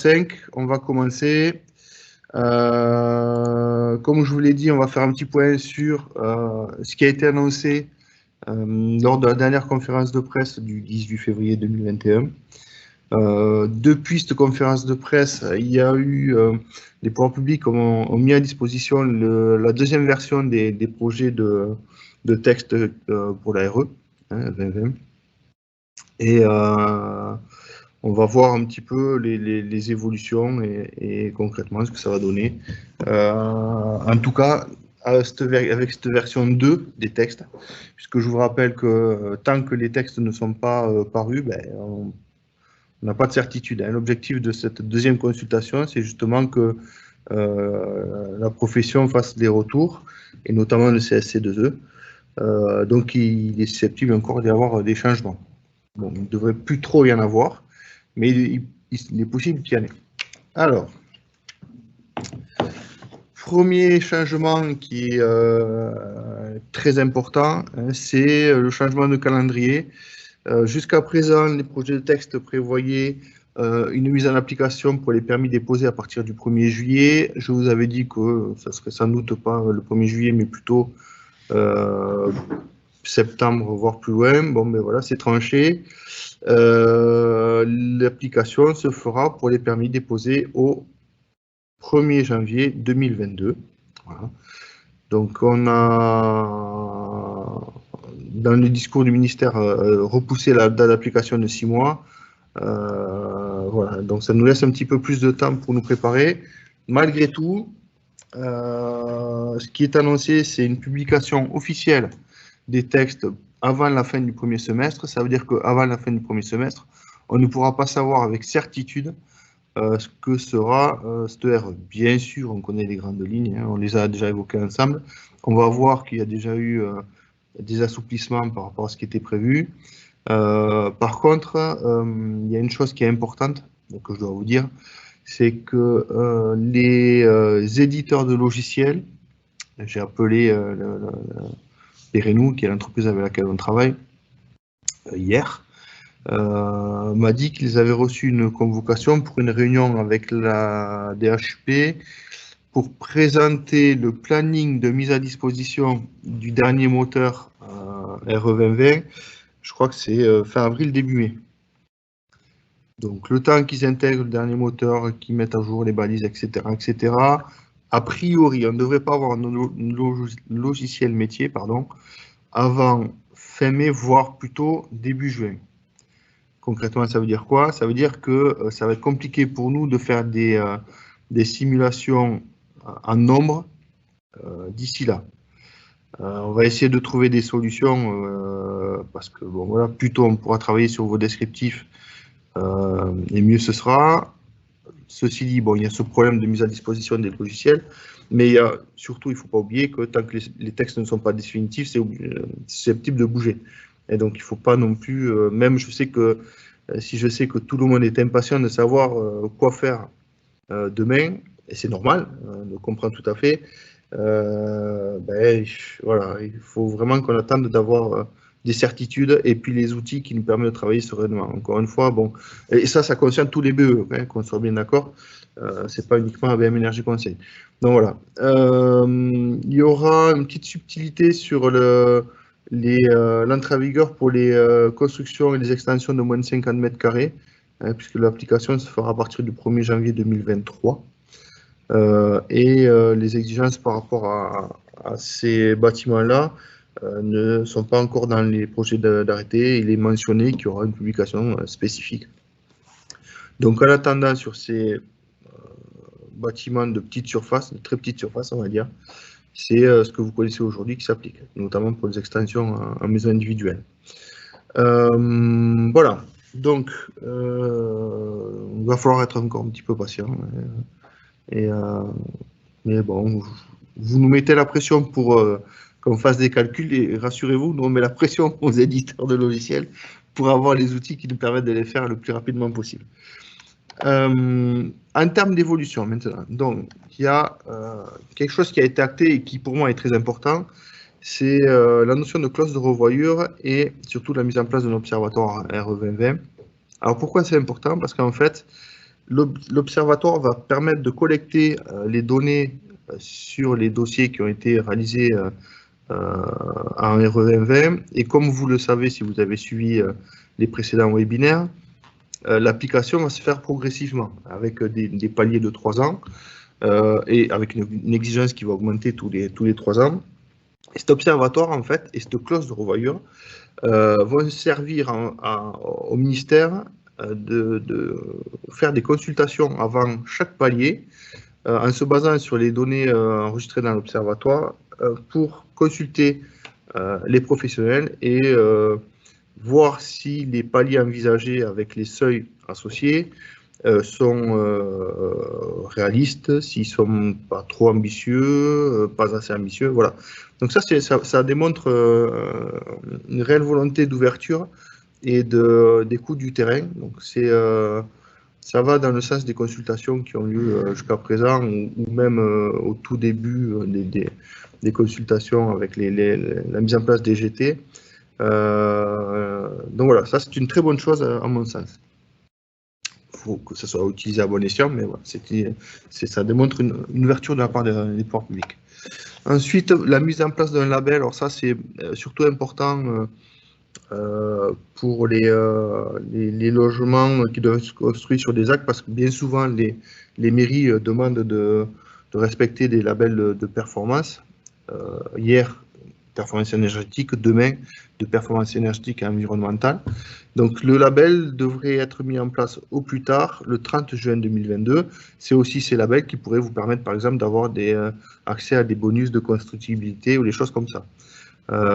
5, on va commencer. Comme je vous l'ai dit, on va faire un petit point sur ce qui a été annoncé lors de la dernière conférence de presse du 18 février 2021. Depuis cette conférence de presse, il y a eu les pouvoirs publics ont mis à disposition la deuxième version des projets de texte pour la RE 2020. Et on va voir un petit peu les évolutions et concrètement ce que ça va donner. En tout cas, avec cette version 2 des textes, puisque je vous rappelle que tant que les textes ne sont pas parus, on n'a pas de certitude. L'objectif de cette deuxième consultation, c'est justement que la profession fasse des retours, et notamment le CSC2E. Donc, il est susceptible encore d'y avoir des changements. Bon, il ne devrait plus trop y en avoir, mais il est possible qu'il y en ait. Alors, premier changement qui est très important, c'est le changement de calendrier. Jusqu'à présent, les projets de texte prévoyaient une mise en application pour les permis déposés à partir du 1er juillet. Je vous avais dit que ça serait sans doute pas le 1er juillet, mais plutôt septembre, voire plus loin. Bon, mais voilà, c'est tranché. L'application se fera pour les permis déposés au 1er janvier 2022. Voilà. Donc, on a, dans le discours du ministère, repoussé la date d'application de 6 mois. Voilà. Donc, ça nous laisse un petit peu plus de temps pour nous préparer. Malgré tout, ce qui est annoncé, c'est une publication officielle des textes avant la fin du premier semestre. Ça veut dire qu'avant la fin du premier semestre, on ne pourra pas savoir avec certitude ce que sera cette RE. Bien sûr, on connaît les grandes lignes, on les a déjà évoquées ensemble. On va voir qu'il y a déjà eu des assouplissements par rapport à ce qui était prévu. Par contre, il y a une chose qui est importante, que je dois vous dire, c'est que les éditeurs de logiciels, j'ai appelé Perenou, qui est l'entreprise avec laquelle on travaille, hier, m'a dit qu'ils avaient reçu une convocation pour une réunion avec la DHUP pour présenter le planning de mise à disposition du dernier moteur RE 2020. Je crois que c'est fin avril, début mai. Donc, le temps qu'ils intègrent le dernier moteur, qu'ils mettent à jour les balises, etc., etc., a priori, on ne devrait pas avoir un logiciel métier, pardon, avant fin mai, voire plutôt début juin. Concrètement, ça veut dire quoi? Ça veut dire que ça va être compliqué pour nous de faire des simulations en nombre d'ici là. On va essayer de trouver des solutions parce que, bon, voilà, plus tôt on pourra travailler sur vos descriptifs et mieux ce sera. Ceci dit, bon, il y a ce problème de mise à disposition des logiciels, mais il y a, surtout, il ne faut pas oublier que tant que les textes ne sont pas définitifs, c'est susceptible de bouger. Et donc, il ne faut pas non plus, même je sais que si je sais que tout le monde est impatient de savoir quoi faire demain, et c'est normal, on le comprend tout à fait, voilà, il faut vraiment qu'on attende d'avoir des certitudes et puis les outils qui nous permettent de travailler sereinement. Encore une fois, bon, et ça concerne tous les BE, qu'on soit bien d'accord, c'est pas uniquement ABM Énergie Conseil. Donc voilà, il y aura une petite subtilité sur l'entrée en vigueur pour les constructions et les extensions de moins de 50 mètres carrés, puisque l'application se fera à partir du 1er janvier 2023. Les exigences par rapport à ces bâtiments-là ne sont pas encore dans les projets d'arrêté. Il est mentionné qu'il y aura une publication spécifique. Donc, en attendant, sur ces bâtiments de petite surface, de très petite surface, on va dire, c'est ce que vous connaissez aujourd'hui qui s'applique, notamment pour les extensions en maison individuelle. Voilà. Donc, il va falloir être encore un petit peu patient. Mais bon, vous nous mettez la pression pour qu'on fasse des calculs et rassurez-vous, nous on met la pression aux éditeurs de logiciels pour avoir les outils qui nous permettent de les faire le plus rapidement possible. En termes d'évolution maintenant, donc il y a quelque chose qui a été acté et qui pour moi est très important, c'est la notion de clause de revoyure et surtout la mise en place d'un observatoire RE 2020. Alors pourquoi c'est important? Parce qu'en fait, l'observatoire va permettre de collecter les données sur les dossiers qui ont été réalisés en RE 2020. Et comme vous le savez, si vous avez suivi les précédents webinaires, l'application va se faire progressivement avec des paliers de 3 ans et avec une exigence qui va augmenter tous les 3 ans. Et cet observatoire, en fait, et cette clause de revoyure vont servir au ministère de faire des consultations avant chaque palier en se basant sur les données enregistrées dans l'observatoire pour consulter les professionnels et voir si les paliers envisagés avec les seuils associés sont réalistes, s'ils ne sont pas trop ambitieux, pas assez ambitieux, voilà. Donc ça démontre une réelle volonté d'ouverture et d'écoute du terrain. Donc ça va dans le sens des consultations qui ont lieu jusqu'à présent ou même au tout début des consultations avec la mise en place des GT. Donc voilà, ça c'est une très bonne chose à mon sens. Il faut que ça soit utilisé à bon escient, mais voilà, ça démontre une ouverture de la part des pouvoirs publics. Ensuite, la mise en place d'un label, alors ça c'est surtout important pour les logements qui doivent être construits sur des actes, parce que bien souvent les mairies demandent de respecter des labels de performance. Hier, performance énergétique, demain, de performance énergétique et environnementale. Donc le label devrait être mis en place au plus tard, le 30 juin 2022. C'est aussi ces labels qui pourraient vous permettre, par exemple, d'avoir accès à des bonus de constructibilité ou des choses comme ça.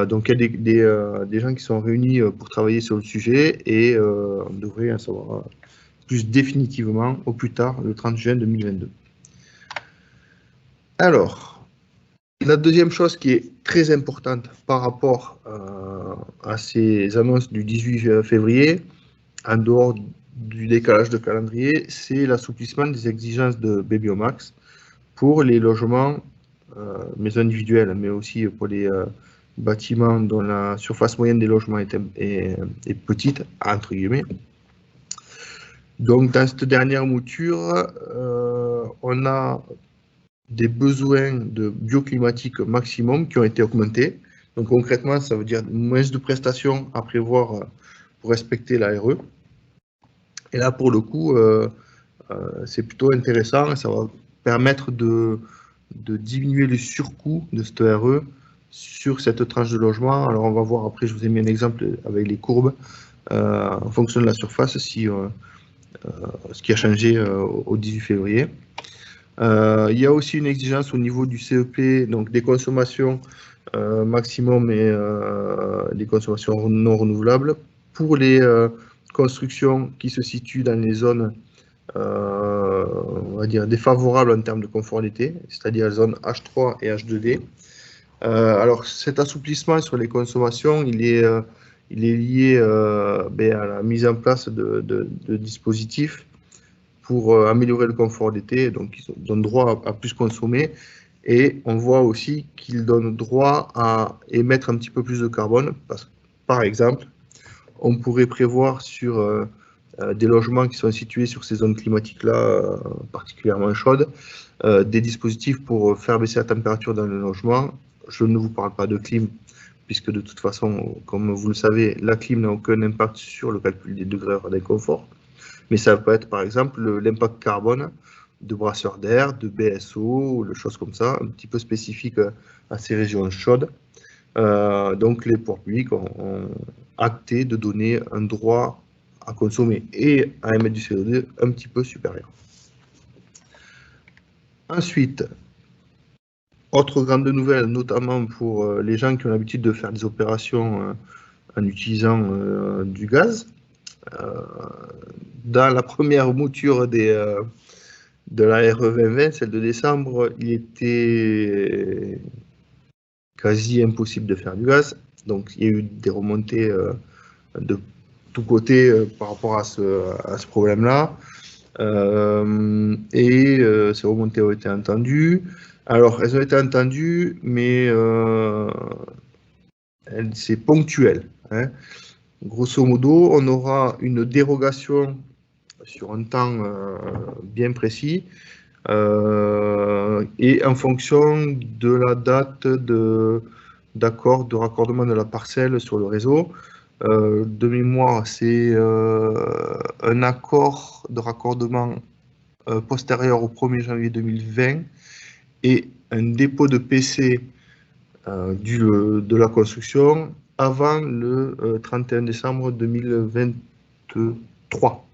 Donc il y a des gens qui sont réunis pour travailler sur le sujet et on devrait en savoir plus définitivement au plus tard, le 30 juin 2022. Alors, la deuxième chose qui est très importante par rapport à ces annonces du 18 février, en dehors du décalage de calendrier, c'est l'assouplissement des exigences de Bébiomax pour les logements, maisons individuelles, mais aussi pour les bâtiments dont la surface moyenne des logements est petite, entre guillemets. Donc, dans cette dernière mouture, on a des besoins de bioclimatique maximum qui ont été augmentés. Donc concrètement, ça veut dire moins de prestations à prévoir pour respecter la RE. Et là, pour le coup, c'est plutôt intéressant et ça va permettre de diminuer le surcoût de cette RE sur cette tranche de logement. Alors on va voir après, je vous ai mis un exemple avec les courbes en fonction de la surface, ce qui a changé au 18 février. Il y a aussi une exigence au niveau du CEP, donc des consommations maximum et des consommations non renouvelables pour les constructions qui se situent dans les zones, on va dire, défavorables en termes de conformité, c'est-à-dire les zones H3 et H2D. Alors cet assouplissement sur les consommations, il est lié à la mise en place de dispositifs pour améliorer le confort d'été, donc ils donnent droit à plus consommer, et on voit aussi qu'ils donnent droit à émettre un petit peu plus de carbone, parce que, par exemple, on pourrait prévoir sur des logements qui sont situés sur ces zones climatiques-là, particulièrement chaudes, des dispositifs pour faire baisser la température dans le logement. Je ne vous parle pas de clim, puisque de toute façon, comme vous le savez, la clim n'a aucun impact sur le calcul des degrés d'inconfort. Mais ça peut être par exemple l'impact carbone de brasseurs d'air, de BSO, ou de choses comme ça, un petit peu spécifiques à ces régions chaudes. Donc les pouvoirs publics ont acté de donner un droit à consommer et à émettre du CO2 un petit peu supérieur. Ensuite, autre grande nouvelle, notamment pour les gens qui ont l'habitude de faire des opérations en utilisant du gaz. Dans la première mouture de la RE 2020, celle de décembre, il était quasi impossible de faire du gaz. Donc il y a eu des remontées de tous côtés par rapport à ce problème-là. Ces remontées ont été entendues. Alors, elles ont été entendues, mais c'est ponctuel. Hein. Grosso modo, on aura une dérogation sur un temps bien précis et en fonction de la date d'accord de raccordement de la parcelle sur le réseau. De mémoire, c'est un accord de raccordement postérieur au 1er janvier 2020 et un dépôt de PC de la construction avant le 31 décembre 2023.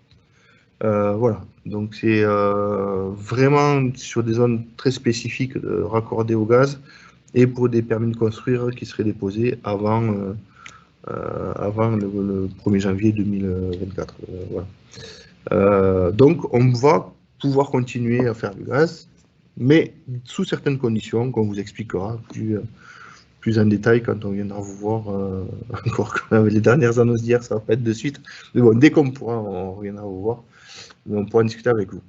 Voilà, donc c'est vraiment sur des zones très spécifiques raccordées au gaz et pour des permis de construire qui seraient déposés avant le 1er janvier 2024. Voilà. Donc on va pouvoir continuer à faire du gaz, mais sous certaines conditions qu'on vous expliquera plus en détail quand on viendra vous voir. Encore avec les dernières annonces d'hier, ça va pas être de suite. Mais bon, dès qu'on pourra, on reviendra vous voir. Mais on pourra discuter avec vous.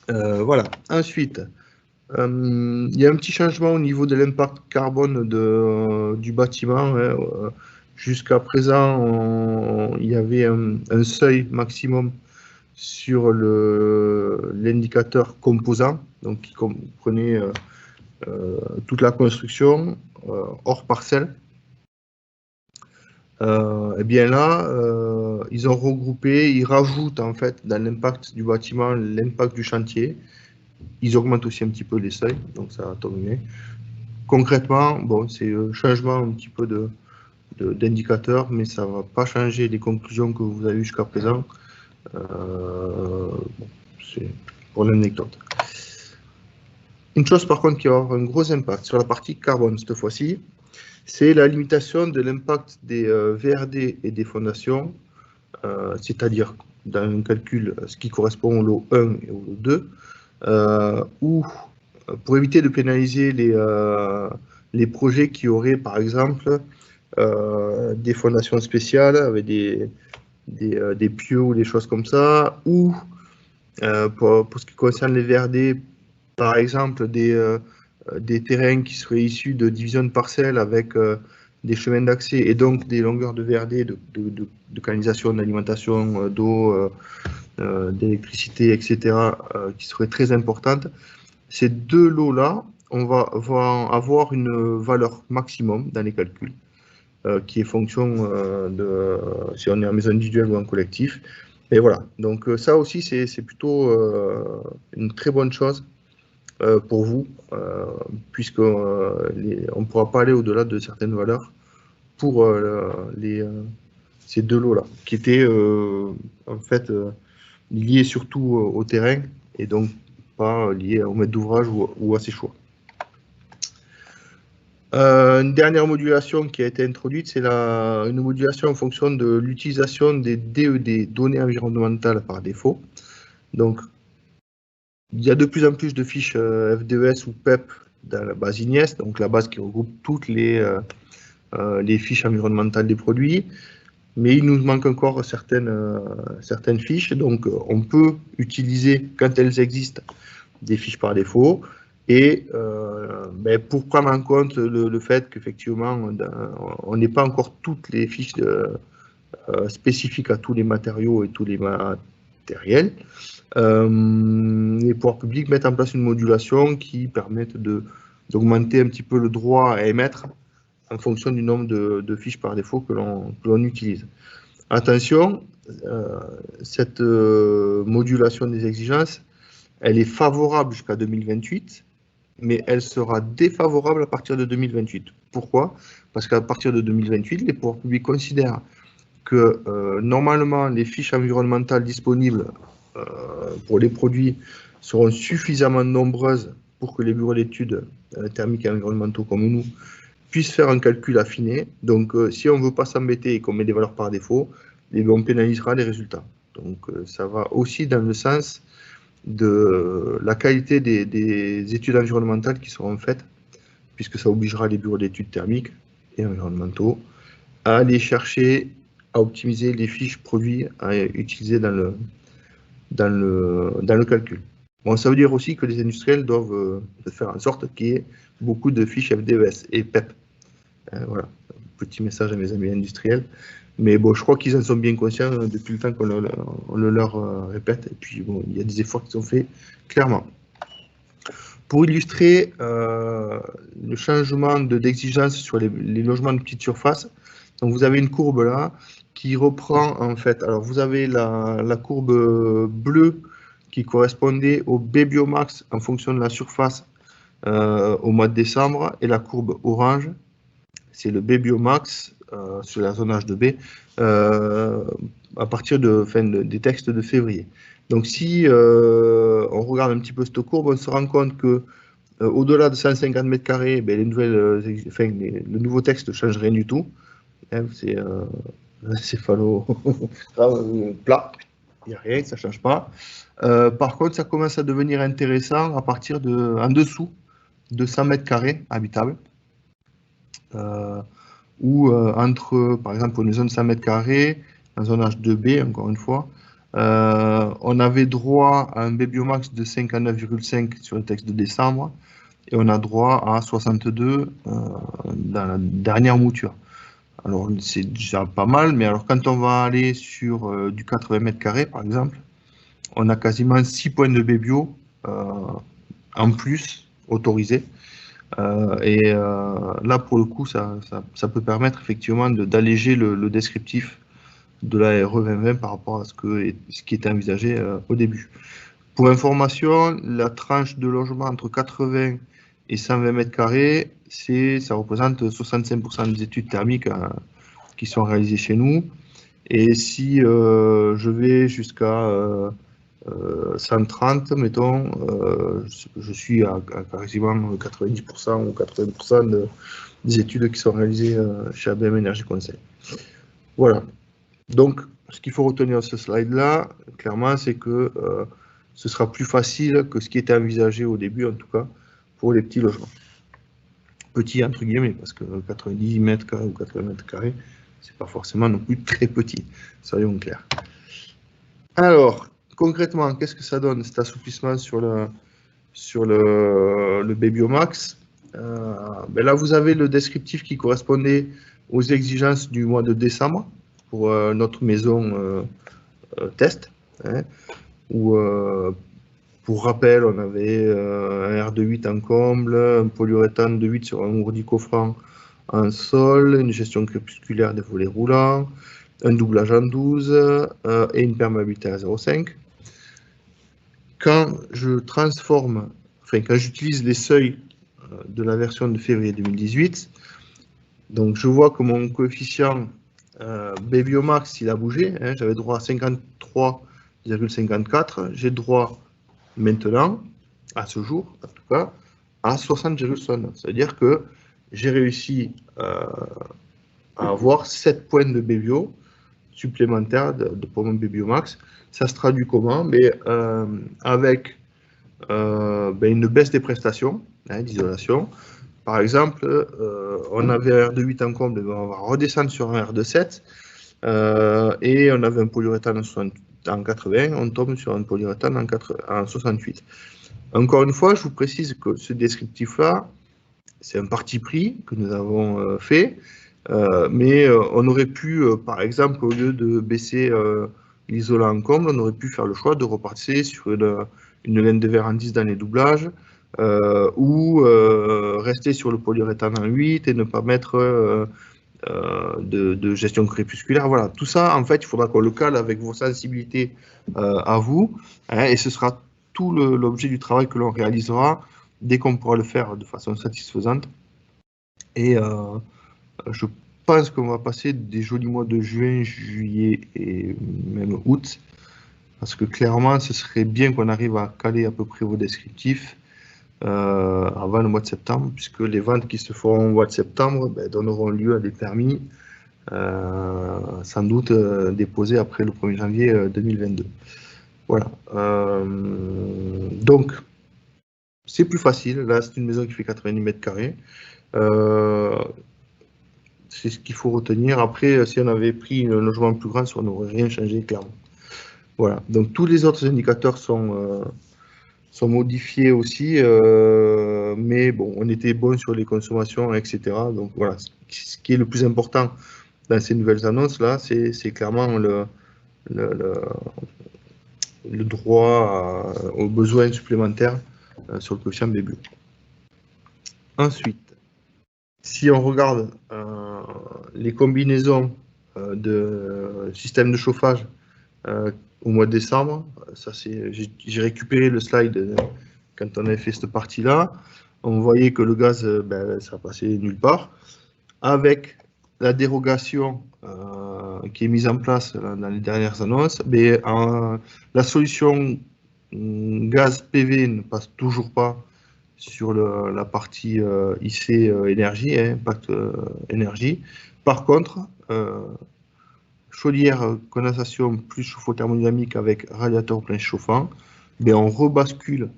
Voilà. Ensuite, il y a un petit changement au niveau de l'impact carbone du bâtiment. Hein. Jusqu'à présent, il y avait un seuil maximum sur l'indicateur composant, donc qui comprenait toute la construction hors parcelle. Et bien là, ils ont regroupé, ils rajoutent en fait dans l'impact du bâtiment l'impact du chantier. Ils augmentent aussi un petit peu les seuils, donc ça va tomber. Concrètement, bon, c'est un changement un petit peu d'indicateur, mais ça ne va pas changer les conclusions que vous avez eues jusqu'à présent. Bon, c'est pour l'anecdote. Une chose par contre qui va avoir un gros impact sur la partie carbone cette fois-ci, c'est la limitation de l'impact des VRD et des fondations, c'est-à-dire dans un calcul ce qui correspond au lot 1 et au lot 2, où pour éviter de pénaliser les projets qui auraient par exemple des fondations spéciales avec des pieux ou des choses comme ça, ou pour ce qui concerne les VRD, par exemple des terrains qui seraient issus de divisions de parcelles avec des chemins d'accès et donc des longueurs de VRD, de canalisation, d'alimentation, d'eau, d'électricité, etc., qui seraient très importantes. Ces deux lots-là, on va avoir une valeur maximum dans les calculs, qui est fonction de si on est en maison individuelle ou en collectif. Et voilà, donc ça aussi, c'est plutôt une très bonne chose pour vous, puisqu'on ne pourra pas aller au-delà de certaines valeurs pour ces deux lots-là, qui étaient en fait liés surtout au terrain et donc pas liés au maître d'ouvrage ou à ses choix. Une dernière modulation qui a été introduite, c'est une modulation en fonction de l'utilisation des DED, données environnementales par défaut. Donc, il y a de plus en plus de fiches FDES ou PEP dans la base INIES, donc la base qui regroupe toutes les fiches environnementales des produits, mais il nous manque encore certaines fiches, donc on peut utiliser, quand elles existent, des fiches par défaut, et pour prendre en compte le fait qu'effectivement, on n'est pas encore toutes les fiches spécifiques à tous les matériaux et tous les matériels, les pouvoirs publics mettent en place une modulation qui permette d'augmenter un petit peu le droit à émettre en fonction du nombre de fiches par défaut que l'on utilise. Attention, cette modulation des exigences, elle est favorable jusqu'à 2028, mais elle sera défavorable à partir de 2028. Pourquoi? Parce qu'à partir de 2028, les pouvoirs publics considèrent que normalement les fiches environnementales disponibles pour les produits seront suffisamment nombreuses pour que les bureaux d'études thermiques et environnementaux comme nous puissent faire un calcul affiné. Donc si on ne veut pas s'embêter et qu'on met des valeurs par défaut, on pénalisera les résultats. Donc ça va aussi dans le sens de la qualité des études environnementales qui seront faites, puisque ça obligera les bureaux d'études thermiques et environnementaux à aller chercher à optimiser les fiches produits à utiliser dans le calcul. Bon, ça veut dire aussi que les industriels doivent faire en sorte qu'il y ait beaucoup de fiches FDES et PEP. Voilà. petit message à mes amis industriels. Mais bon, je crois qu'ils en sont bien conscients depuis le temps qu'on le leur répète. Et puis, bon, il y a des efforts qui sont faits, clairement. Pour illustrer le changement d'exigence sur les logements de petite surface, donc vous avez une courbe là qui reprend en fait, alors vous avez la courbe bleue qui correspondait au B-Biomax en fonction de la surface au mois de décembre, et la courbe orange, c'est le B-Biomax sur la zone H2B à partir des textes de février. Donc si on regarde un petit peu cette courbe, on se rend compte que au-delà de 150 mètres carrés, ben, le nouveau texte ne change rien du tout. Hein, c'est céphalo plat, il n'y a rien, ça ne change pas. Par contre, ça commence à devenir intéressant à partir en dessous de 100 mètres carrés habitables. Ou entre, par exemple, pour une zone 100 mètres carrés, en zone H2B, encore une fois, on avait droit à un B-Biomax de 59,5 sur le texte de décembre, et on a droit à 62 dans la dernière mouture. Alors, c'est déjà pas mal, mais alors quand on va aller sur du 80 mètres carrés, par exemple, on a quasiment 6 points de B-Bio en plus autorisés. Là, pour le coup, ça peut permettre effectivement d'alléger le descriptif de la RE 2020 par rapport à ce qui était envisagé au début. Pour information, la tranche de logement entre 80 et 120 mètres carrés, ça représente 65% des études thermiques qui sont réalisées chez nous. Et si je vais jusqu'à 130, mettons, je suis à quasiment 90% ou 80% des études qui sont réalisées chez ABM Énergie Conseil. Voilà. Donc, ce qu'il faut retenir de ce slide-là, clairement, c'est que ce sera plus facile que ce qui était envisagé au début, en tout cas, pour les petits logements. Petits, entre guillemets, parce que 90 mètres carrés ou 80 mètres carrés, c'est pas forcément non plus très petit, soyons clairs. Alors, concrètement, qu'est-ce que ça donne, cet assouplissement sur le B-Biomax? Ben là, vous avez le descriptif qui correspondait aux exigences du mois de décembre pour notre maison test, hein, où, pour rappel, on avait un R28 en comble, un polyuréthane de 8 sur un ourdi coffrant en sol, une gestion crépusculaire des volets roulants, un doublage en 12 et une perméabilité à 0,5. Quand je transforme, quand j'utilise les seuils de la version de février 2018, donc je vois que mon coefficient B-Biomax, il a bougé, hein, j'avais droit à 53,54, j'ai droit maintenant, à ce jour, en tout cas, à 60,69. C'est-à-dire que j'ai réussi à avoir 7 points de B-Bio supplémentaires pour mon B-Biomax. Ça se traduit comment? Mais avec une baisse des prestations d'isolation. Par exemple, on avait un R2,8 en comble, on va redescendre sur un R2,7 et on avait un polyuréthane en 80, on tombe sur un polyuréthane en 68. Encore une fois, je vous précise que ce descriptif-là, c'est un parti pris que nous avons fait, mais on aurait pu, par exemple, au lieu de baisser l'isolant en comble, on aurait pu faire le choix de repartir sur une laine de verre en 10 dans les doublages, ou rester sur le polyuréthane en 8 et ne pas mettre de gestion crépusculaire. Voilà, tout ça, en fait, il faudra qu'on le cale avec vos sensibilités à vous, hein, et ce sera tout l'objet du travail que l'on réalisera dès qu'on pourra le faire de façon satisfaisante. Et je pense qu'on va passer des jolis mois de juin, juillet et même août, parce que clairement, ce serait bien qu'on arrive à caler à peu près vos descriptifs avant le mois de septembre, puisque les ventes qui se feront au mois de septembre donneront lieu à des permis sans doute déposés après le 1er janvier 2022. Voilà. Donc, c'est plus facile. Là, c'est une maison qui fait 90 mètres carrés. C'est ce qu'il faut retenir. Après, si on avait pris un logement plus grand, ça n'aurait rien changé, clairement. Voilà. Donc, tous les autres indicateurs sont sont modifiés aussi, mais bon, on était bon sur les consommations, etc. Donc voilà, ce qui est le plus important dans ces nouvelles annonces là, c'est clairement le droit aux besoins supplémentaires sur le coefficient B bio. Ensuite, si on regarde les combinaisons de systèmes de chauffage au mois de décembre, j'ai récupéré le slide quand on avait fait cette partie-là. On voyait que le gaz, ça passait nulle part. Avec la dérogation qui est mise en place dans les dernières annonces, mais la solution gaz PV ne passe toujours pas sur la partie IC énergie, impact énergie. Par contre, chaudière condensation plus chauffe-eau thermodynamique avec radiateur plein chauffant, on rebascule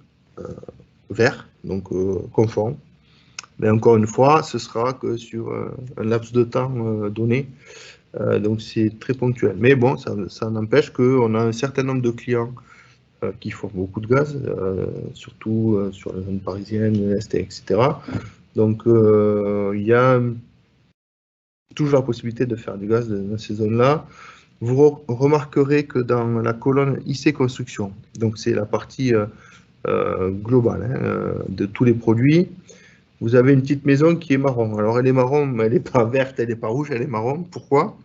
vert, donc conforme. Mais encore une fois, ce sera que sur un laps de temps donné, donc c'est très ponctuel. Mais bon, ça n'empêche qu'on a un certain nombre de clients qui font beaucoup de gaz, surtout sur la zone parisienne, l'Est, etc. Donc il y a toujours la possibilité de faire du gaz dans ces zones-là. Vous remarquerez que dans la colonne IC Construction, donc c'est la partie globale de tous les produits, vous avez une petite maison qui est marron. Alors elle est marron, mais elle n'est pas verte, elle n'est pas rouge, elle est marron. Pourquoi?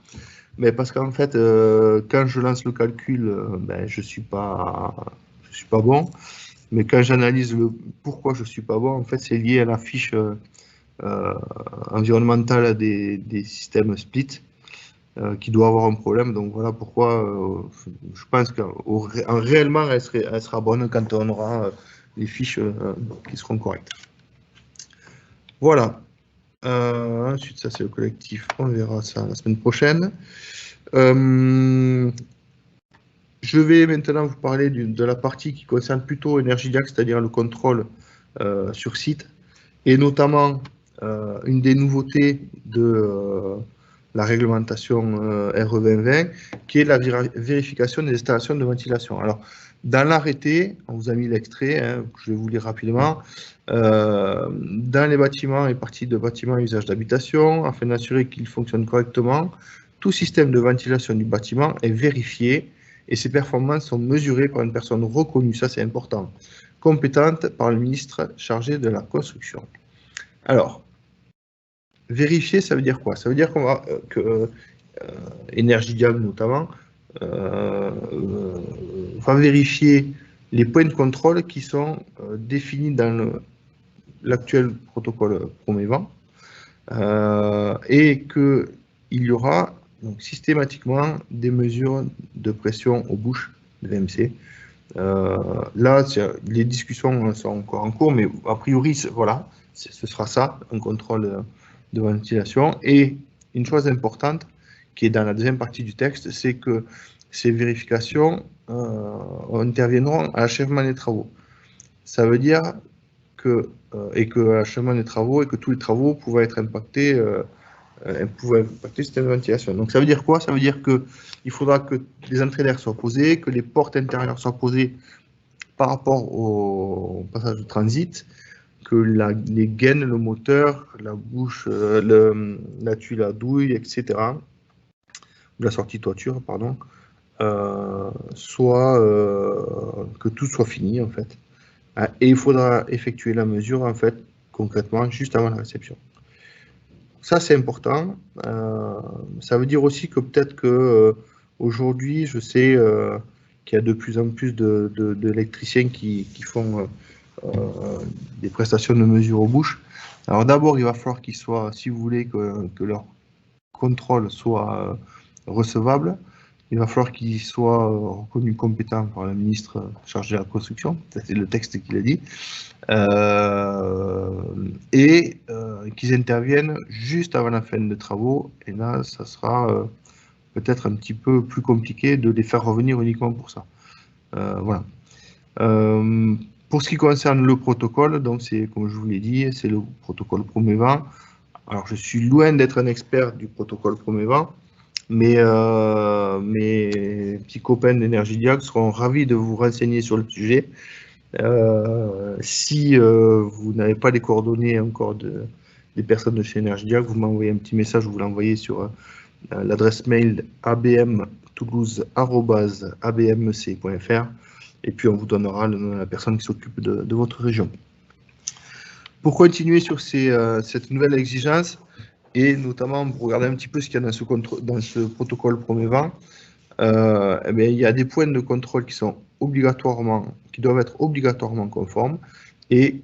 Mais parce qu'en fait, quand je lance le calcul, je ne suis pas bon. Mais quand j'analyse le pourquoi je ne suis pas bon, en fait, c'est lié à la fiche environnementale des systèmes split qui doit avoir un problème. Donc voilà pourquoi je pense qu'en réellement, elle sera bonne quand on aura les fiches qui seront correctes. Voilà. Ensuite, ça c'est le collectif. On verra ça la semaine prochaine. Je vais maintenant vous parler de la partie qui concerne plutôt Energidiac, c'est-à-dire le contrôle sur site, et notamment une des nouveautés de la réglementation RE 2020, qui est la vérification des installations de ventilation. Alors, dans l'arrêté, on vous a mis l'extrait, je vais vous lire rapidement. Dans les bâtiments et parties de bâtiments à usage d'habitation, afin d'assurer qu'ils fonctionnent correctement, tout système de ventilation du bâtiment est vérifié et ses performances sont mesurées par une personne reconnue, ça c'est important, compétente par le ministre chargé de la construction. Alors, vérifier, ça veut dire quoi? Ça veut dire qu'on va que Energidiag notamment va vérifier les points de contrôle qui sont définis dans l'actuel protocole Promévent et qu'il y aura donc, systématiquement des mesures de pression aux bouches de VMC. Là, les discussions sont encore en cours, mais a priori, voilà, ce sera ça, un contrôle de ventilation. Et une chose importante, qui est dans la deuxième partie du texte, c'est que ces vérifications interviendront à l'achèvement des travaux. Ça veut dire que, à l'achèvement des travaux, et que tous les travaux pouvaient être impactés, le système de ventilation. Donc ça veut dire quoi? Ça veut dire qu'il faudra que les entrées d'air soient posées, que les portes intérieures soient posées par rapport au passage de transit, que les gaines, le moteur, la bouche, la tuile à douille, etc., la sortie toiture, pardon, que tout soit fini en fait. Et il faudra effectuer la mesure en fait concrètement juste avant la réception. Ça c'est important. Ça veut dire aussi que peut-être que aujourd'hui, je sais qu'il y a de plus en plus d'électriciens qui font des prestations de mesure aux bouches. Alors d'abord, il va falloir qu'ils soient, si vous voulez que leur contrôle soit recevable, il va falloir qu'ils soient reconnus compétents par le ministre chargé de la construction, c'est le texte qu'il a dit, et qu'ils interviennent juste avant la fin des travaux, et là, ça sera peut-être un petit peu plus compliqué de les faire revenir uniquement pour ça. Voilà. Pour ce qui concerne le protocole, donc c'est, comme je vous l'ai dit, c'est le protocole Promévent. Alors, je suis loin d'être un expert du protocole Promévent, mais mes petits copains d'Energidiag seront ravis de vous renseigner sur le sujet Si vous n'avez pas les coordonnées encore des personnes de chez Energidiac, vous m'envoyez un petit message, vous l'envoyez sur l'adresse mail abmtoulouse@abmc.fr et puis on vous donnera le nom de la personne qui s'occupe de votre région. Pour continuer sur cette nouvelle exigence, et notamment pour regarder un petit peu ce qu'il y a dans ce protocole Promevent, eh bien, il y a des points de contrôle qui doivent être obligatoirement conformes, et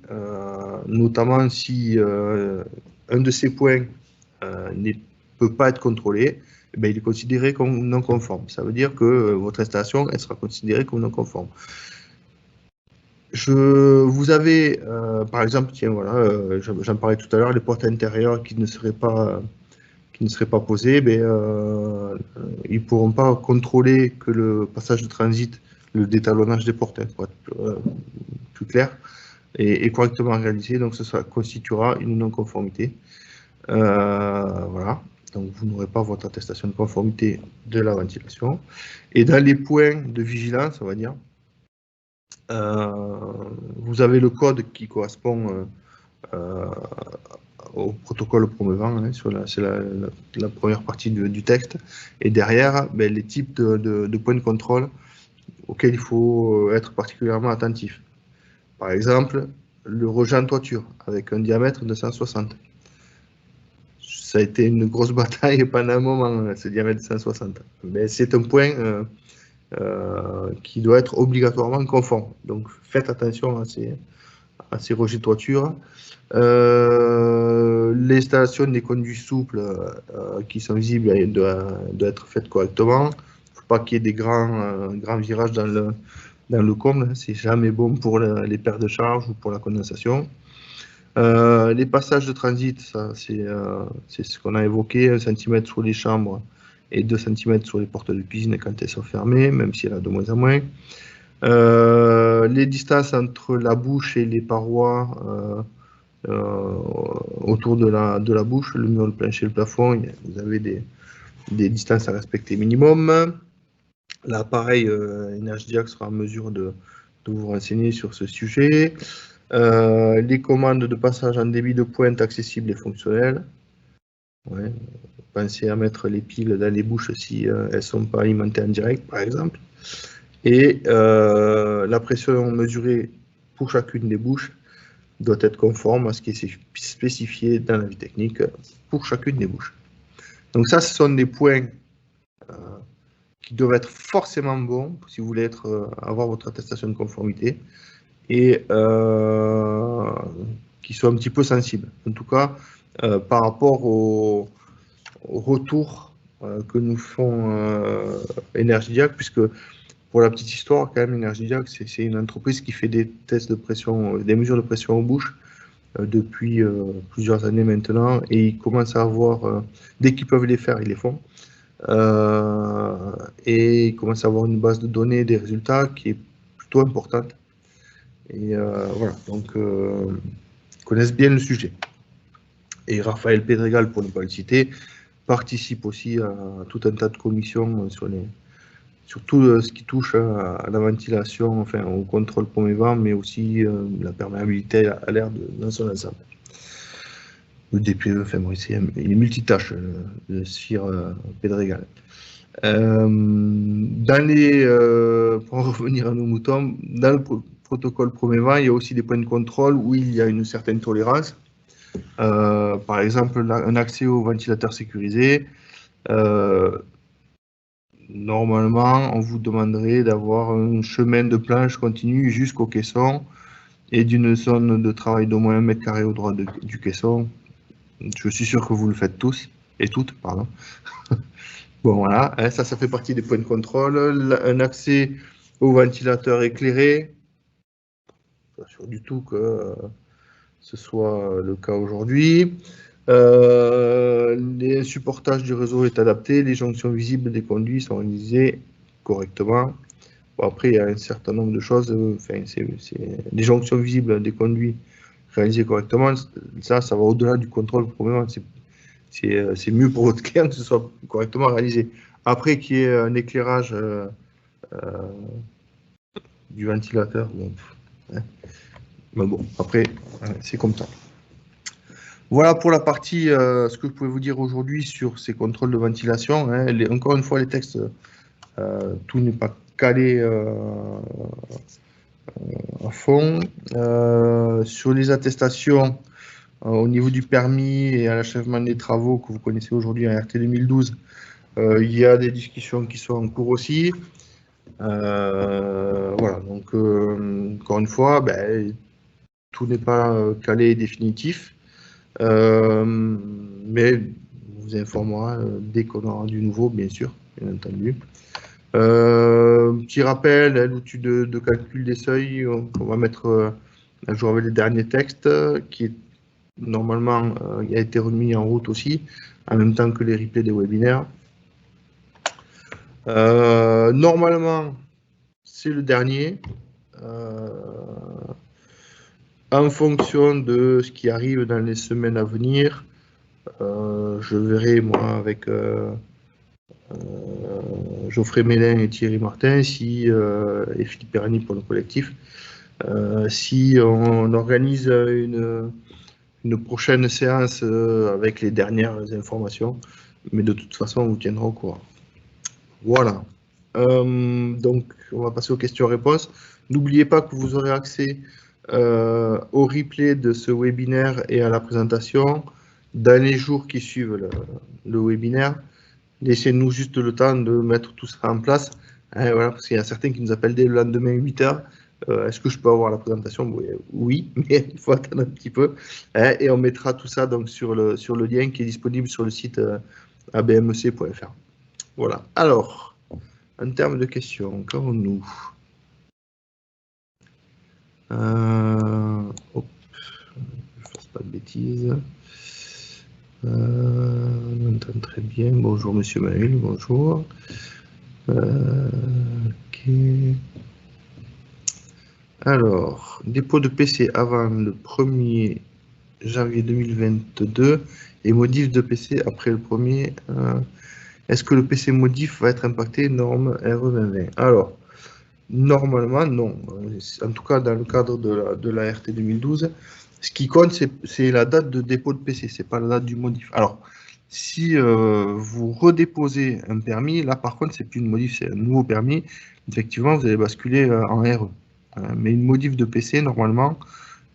notamment si un de ces points ne peut pas être contrôlé, eh bien, il est considéré comme non conforme. Ça veut dire que votre installation elle sera considérée comme non conforme. Vous avez, par exemple, tiens, voilà, j'en parlais tout à l'heure, les portes intérieures qui ne seraient pas posées, mais ils ne pourront pas contrôler que le passage de transit, le détalonnage des portes, pour être plus clair, est correctement réalisé, donc ça constituera une non-conformité. Voilà, donc vous n'aurez pas votre attestation de conformité de la ventilation. Et dans les points de vigilance, on va dire, vous avez le code qui correspond au protocole Promevent, hein, c'est la première partie du texte, et derrière, ben, les types de points de contrôle auxquels il faut être particulièrement attentif. Par exemple, le rejet en toiture avec un diamètre de 160. Ça a été une grosse bataille pendant un moment, ce diamètre de 160. Mais c'est un point qui doit être obligatoirement conforme. Donc faites attention à ces rejets de toiture. L'installation des conduits souples qui sont visibles doit être faite correctement. Il ne faut pas qu'il y ait des grands virages dans le cône. C'est jamais bon pour les paires de charge ou pour la condensation. Les passages de transit, ça c'est ce qu'on a évoqué, 1 cm sur les chambres et 2 cm sur les portes de cuisine quand elles sont fermées, même si elle a de moins en moins. Les distances entre la bouche et les parois autour de la bouche, le mur, le plancher, le plafond, vous avez des distances à respecter minimum. L'appareil Energidiac sera en mesure de vous renseigner sur ce sujet. Les commandes de passage en débit de pointe accessibles et fonctionnelles. Ouais. Pensez à mettre les piles dans les bouches si elles ne sont pas alimentées en direct, par exemple. Et la pression mesurée pour chacune des bouches doit être conforme à ce qui est spécifié dans la vie technique pour chacune des bouches. Donc ça, ce sont des points qui doivent être forcément bons si vous voulez avoir votre attestation de conformité et qui sont un petit peu sensibles. En tout cas, par rapport au retour que nous font Energidiac, puisque pour la petite histoire, quand même, Energidiac, c'est une entreprise qui fait des tests de pression, des mesures de pression aux bouches depuis plusieurs années maintenant, et ils commencent à avoir, dès qu'ils peuvent les faire, ils les font, et ils commencent à avoir une base de données, des résultats qui est plutôt importante. Et voilà, donc ils connaissent bien le sujet. Et Raphaël Pedregal, pour ne pas le citer, participe aussi à tout un tas de commissions sur tout ce qui touche à la ventilation, enfin au contrôle Promevent, mais aussi la perméabilité à l'air dans son ensemble. Le DPE, enfin bon, il est multitâche, le Sphire Pedregal. Pour revenir à nos moutons, dans le protocole Promevent, il y a aussi des points de contrôle où il y a une certaine tolérance. Par exemple, un accès au ventilateur sécurisé. Normalement, on vous demanderait d'avoir un chemin de planche continu jusqu'au caisson et d'une zone de travail d'au moins 1 mètre carré au droit du caisson. Je suis sûr que vous le faites tous et toutes, pardon. Bon, voilà, hein, ça fait partie des points de contrôle. Un accès au ventilateur éclairé. Je ne suis pas sûr du tout que ce soit le cas aujourd'hui. Les supportages du réseau est adapté, les jonctions visibles des conduits sont réalisées correctement. Bon, après, il y a un certain nombre de choses. Les jonctions visibles des conduits réalisées correctement, ça va au-delà du contrôle. C'est mieux pour votre client que ce soit correctement réalisé. Après, qu'il y ait un éclairage du ventilateur, bon, Hein. Mais bon, après, c'est comme ça. Voilà pour la partie, ce que je pouvais vous dire aujourd'hui sur ces contrôles de ventilation. Hein. Encore une fois, les textes, tout n'est pas calé à fond. Sur les attestations, au niveau du permis et à l'achèvement des travaux que vous connaissez aujourd'hui en RT 2012, il y a des discussions qui sont en cours aussi. Voilà, donc encore une fois, ben, tout n'est pas calé et définitif, mais on vous informera dès qu'on aura du nouveau, bien sûr, bien entendu. Petit rappel, l'outil de calcul des seuils, on va mettre à jour avec les derniers textes, qui est normalement il a été remis en route aussi, en même temps que les replays des webinaires. Normalement, c'est le dernier. En fonction de ce qui arrive dans les semaines à venir, je verrai moi avec Geoffrey Mélin et Thierry Martin et Philippe Perrani pour le collectif, si on organise une prochaine séance avec les dernières informations, mais de toute façon on vous tiendra au courant. Voilà. Donc on va passer aux questions-réponses. N'oubliez pas que vous aurez accès au replay de ce webinaire et à la présentation dans les jours qui suivent le webinaire. Laissez-nous juste le temps de mettre tout ça en place. Hein, voilà, parce qu'il y a certains qui nous appellent dès le lendemain 8h. Est-ce que je peux avoir la présentation? Oui, mais il faut attendre un petit peu. Hein, et on mettra tout ça donc, sur le lien qui est disponible sur le site abmec.fr. Voilà. Alors, en termes de questions, qu'avons-nous? Hop, je ne fasse pas de bêtises. On entend très bien. Bonjour Monsieur Maël, bonjour. Ok. Alors, dépôt de PC avant le 1er janvier 2022 et modif de PC après le 1er. Est-ce que le PC modif va être impacté norme RE2020? Alors, normalement, non. En tout cas, dans le cadre de la RT 2012, ce qui compte, c'est la date de dépôt de PC, c'est pas la date du modif. Alors, si vous redéposez un permis, là par contre, c'est plus une modif, c'est un nouveau permis. Effectivement, vous allez basculer en RE. Mais une modif de PC, normalement,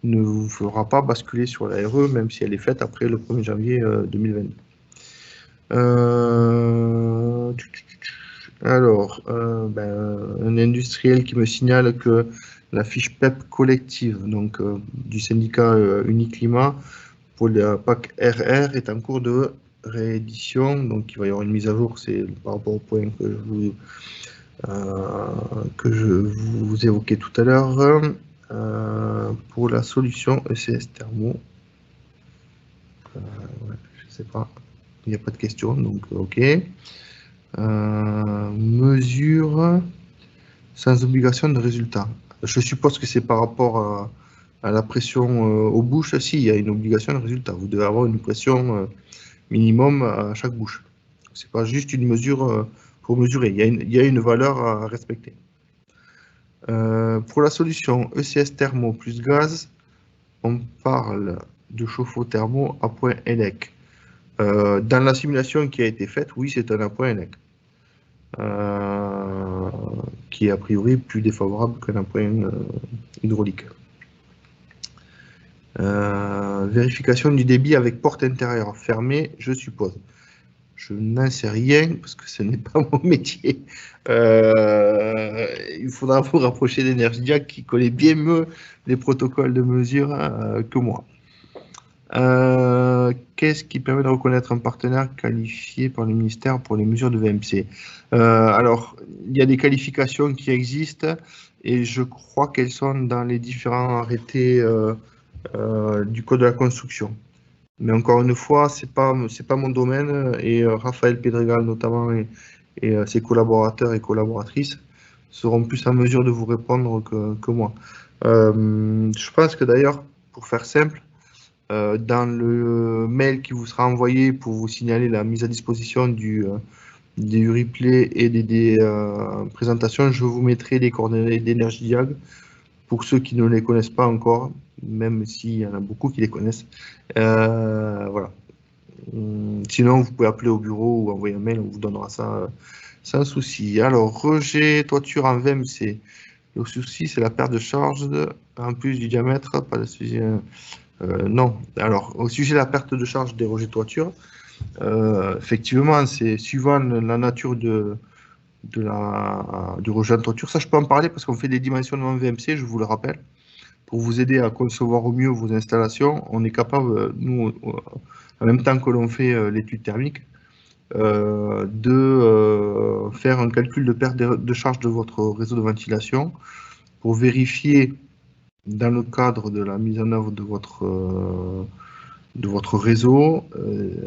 ne vous fera pas basculer sur la RE, même si elle est faite après le 1er janvier 2022. Alors, un industriel qui me signale que la fiche PEP collective, donc du syndicat Uniclimat, pour la PAC RR est en cours de réédition, donc il va y avoir une mise à jour, c'est par rapport au point que je vous évoquais tout à l'heure, pour la solution ECS Thermo. Ouais, je ne sais pas, il n'y a pas de question, donc ok. Mesure sans obligation de résultat. Je suppose que c'est par rapport à la pression aux bouches. Si, il y a une obligation de résultat. Vous devez avoir une pression minimum à chaque bouche. Ce n'est pas juste une mesure pour mesurer. Il y a une valeur à respecter. Pour la solution ECS thermo plus gaz, on parle de chauffe-eau thermo à point ELEC. Dans la simulation qui a été faite, oui, c'est un appoint ELEC. Qui est a priori plus défavorable qu'un appoint hydraulique. Vérification du débit avec porte intérieure fermée, je suppose. Je n'en sais rien parce que ce n'est pas mon métier. Il faudra vous rapprocher d'Energiac qui connaît bien mieux les protocoles de mesure que moi. Qu'est-ce qui permet de reconnaître un partenaire qualifié par le ministère pour les mesures de VMC? Alors, il y a des qualifications qui existent et je crois qu'elles sont dans les différents arrêtés du Code de la construction. Mais encore une fois, c'est pas mon domaine et Raphaël Pedregal notamment et ses collaborateurs et collaboratrices seront plus en mesure de vous répondre que moi. Je pense que d'ailleurs, pour faire simple, dans le mail qui vous sera envoyé pour vous signaler la mise à disposition des replays et des présentations, je vous mettrai les coordonnées d'Energiac pour ceux qui ne les connaissent pas encore, même s'il y en a beaucoup qui les connaissent. Voilà. Sinon, vous pouvez appeler au bureau ou envoyer un mail, on vous donnera ça sans souci. Alors, rejet toiture en VMC. Le souci, c'est la perte de charge en plus du diamètre, pas de sujet. Non. Alors, au sujet de la perte de charge des rejets toiture, effectivement, c'est suivant la nature du rejet en toiture. Ça, je peux en parler parce qu'on fait des dimensionnements VMC, je vous le rappelle. Pour vous aider à concevoir au mieux vos installations, on est capable, nous, en même temps que l'on fait l'étude thermique, de faire un calcul de perte de charge de votre réseau de ventilation pour vérifier, dans le cadre de la mise en œuvre de votre réseau,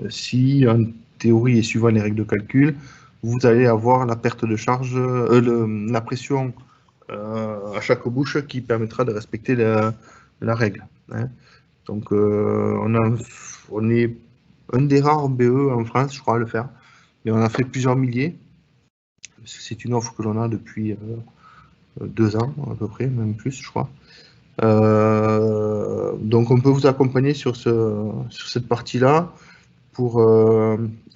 si en théorie et suivant les règles de calcul, vous allez avoir la perte de charge, la pression à chaque bouche qui permettra de respecter la règle. Hein. Donc, on est un des rares BE en France, je crois, à le faire. Mais on a fait plusieurs milliers. C'est une offre que l'on a depuis 2 ans, à peu près, même plus, je crois. Donc, on peut vous accompagner sur cette partie-là pour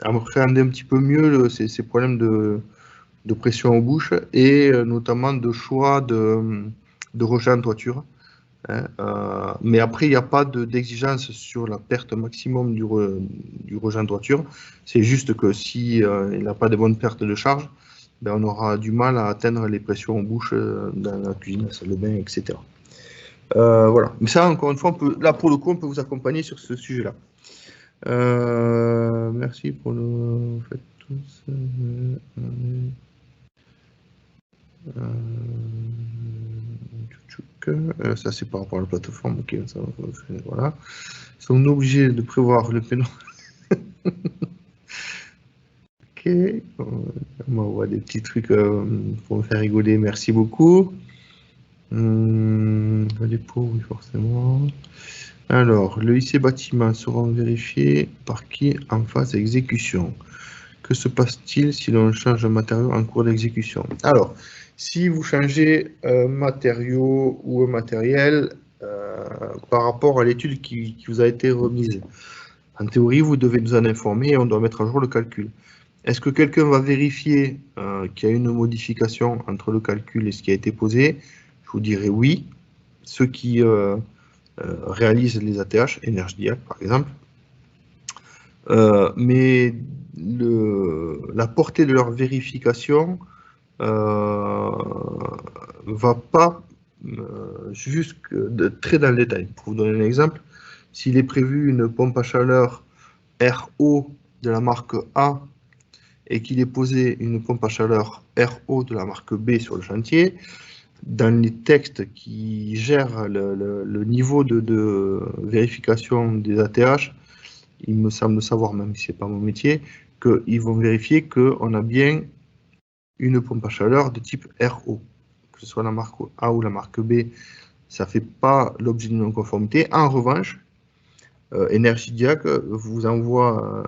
appréhender un petit peu mieux ces problèmes de pression aux bouches et notamment de choix de rejet en toiture. Hein, mais après, il n'y a pas d'exigence sur la perte maximum du rejet en toiture. C'est juste que si il n'a pas de bonne perte de charge, ben, on aura du mal à atteindre les pressions en bouche dans la cuisine, la salle de bain, etc. Voilà. Mais ça, encore une fois, là, pour le coup, on peut vous accompagner sur ce sujet-là. Merci pour le fait tous. Ça, c'est par rapport à la plateforme. Ok, ça, voilà. Ils sont obligés de prévoir le pénal. Ok, on m'envoie des petits trucs pour me faire rigoler. Merci beaucoup. Les pots, oui, forcément. Alors, le IC bâtiment sera vérifié par qui en phase d'exécution? Que se passe-t-il si l'on change un matériau en cours d'exécution? Alors, si vous changez un matériau ou un matériel par rapport à l'étude qui vous a été remise, en théorie, vous devez nous en informer et on doit mettre à jour le calcul. Est-ce que quelqu'un va vérifier qu'il y a une modification entre le calcul et ce qui a été posé? Je vous dirais oui. Ceux qui réalisent les ATH, Energiac par exemple, mais la portée de leur vérification va pas jusque très dans le détail. Pour vous donner un exemple, s'il est prévu une pompe à chaleur RO de la marque A et qu'il est posé une pompe à chaleur RO de la marque B sur le chantier, dans les textes qui gèrent le niveau de vérification des ATH, il me semble savoir, même si ce n'est pas mon métier, qu'ils vont vérifier qu'on a bien une pompe à chaleur de type RO. Que ce soit la marque A ou la marque B, ça ne fait pas l'objet d'une non-conformité. En revanche, Energiac vous envoie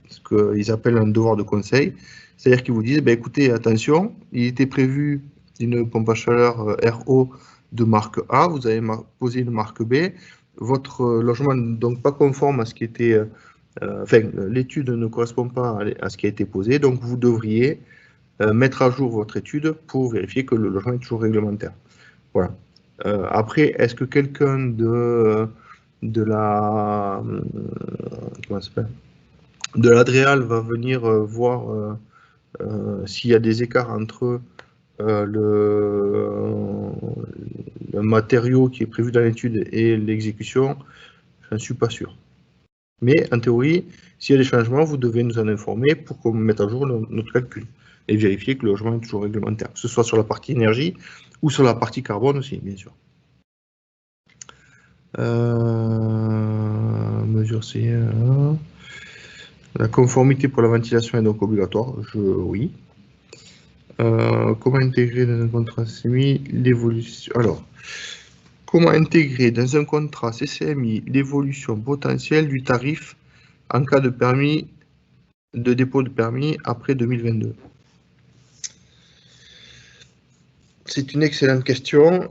ce qu'ils appellent un devoir de conseil, c'est-à-dire qu'ils vous disent, ben, écoutez, attention, il était prévu une pompe à chaleur RO de marque A, vous avez posé une marque B, votre logement n'est donc pas conforme à ce qui était, enfin, l'étude ne correspond pas à ce qui a été posé, donc vous devriez mettre à jour votre étude pour vérifier que le logement est toujours réglementaire. Voilà. Après, est-ce que quelqu'un de la comment ça s'appelle, de l'Adréal va venir voir s'il y a des écarts entre le matériau qui est prévu dans l'étude et l'exécution? Je ne suis pas sûr. Mais en théorie, s'il y a des changements, vous devez nous en informer pour qu'on mette à jour notre calcul et vérifier que le logement est toujours réglementaire, que ce soit sur la partie énergie ou sur la partie carbone aussi, bien sûr. Mesure C. La conformité pour la ventilation est donc obligatoire. Oui. Comment intégrer dans un contrat CCMI l'évolution? Alors, comment intégrer dans un contrat CCMI l'évolution potentielle du tarif en cas de dépôt de permis après 2022? C'est une excellente question.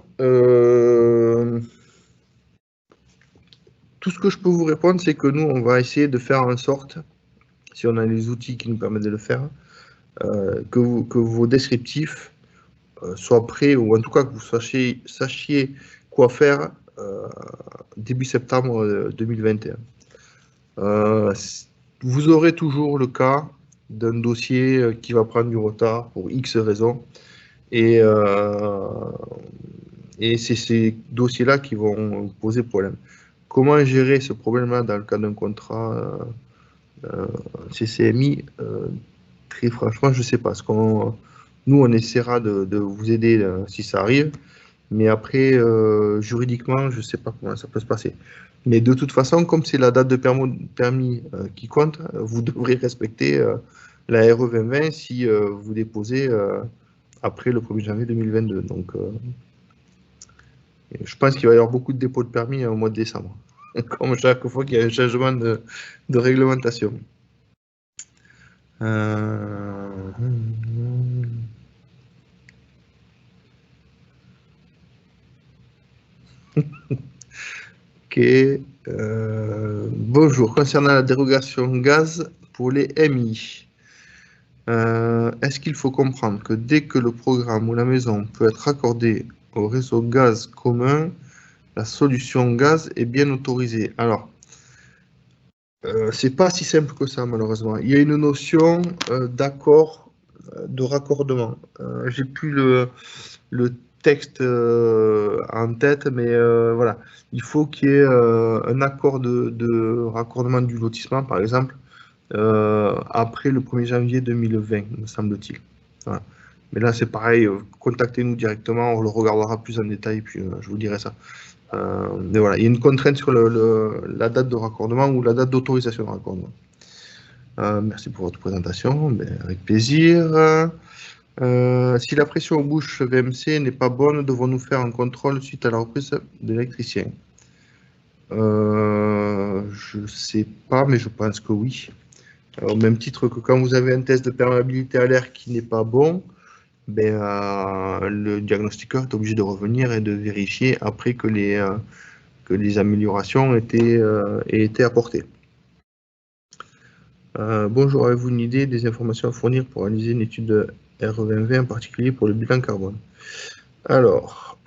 Tout ce que je peux vous répondre, c'est que nous, on va essayer de faire en sorte, si on a les outils qui nous permettent de le faire, que vos descriptifs soient prêts, ou en tout cas que vous sachiez quoi faire début septembre 2021. Vous aurez toujours le cas d'un dossier qui va prendre du retard pour X raisons, et c'est ces dossiers-là qui vont poser problème. Comment gérer ce problème-là dans le cas d'un contrat CCMI? Très franchement, je ne sais pas. Nous, on essaiera de vous aider si ça arrive, mais après, juridiquement, je ne sais pas comment ça peut se passer. Mais de toute façon, comme c'est la date de permis qui compte, vous devrez respecter la RE 2020 si vous déposez après le 1er janvier 2022. Donc, je pense qu'il va y avoir beaucoup de dépôts de permis au mois de décembre, comme chaque fois qu'il y a un changement de réglementation. Ok. Bonjour. Concernant la dérogation gaz pour les MI, est-ce qu'il faut comprendre que dès que le programme ou la maison peut être raccordé au réseau gaz commun, la solution gaz est bien autorisée? Alors, c'est pas si simple que ça, malheureusement. Il y a une notion d'accord de raccordement. J'ai plus le texte en tête, mais voilà. Il faut qu'il y ait un accord de raccordement du lotissement, par exemple, après le 1er janvier 2020, me semble-t-il. Voilà. Mais là, c'est pareil, contactez-nous directement, on le regardera plus en détail, puis je vous dirai ça. Mais voilà, il y a une contrainte sur la date de raccordement ou la date d'autorisation de raccordement. Merci pour votre présentation, avec plaisir. Si la pression aux bouches VMC n'est pas bonne, devons-nous faire un contrôle suite à la reprise de l'électricien? Je ne sais pas, mais je pense que oui. Au même titre que quand vous avez un test de perméabilité à l'air qui n'est pas bon, le diagnostiqueur est obligé de revenir et de vérifier après que les améliorations aient été apportées. Bonjour, avez-vous une idée des informations à fournir pour réaliser une étude de RE2020, en particulier pour le bilan carbone? Alors,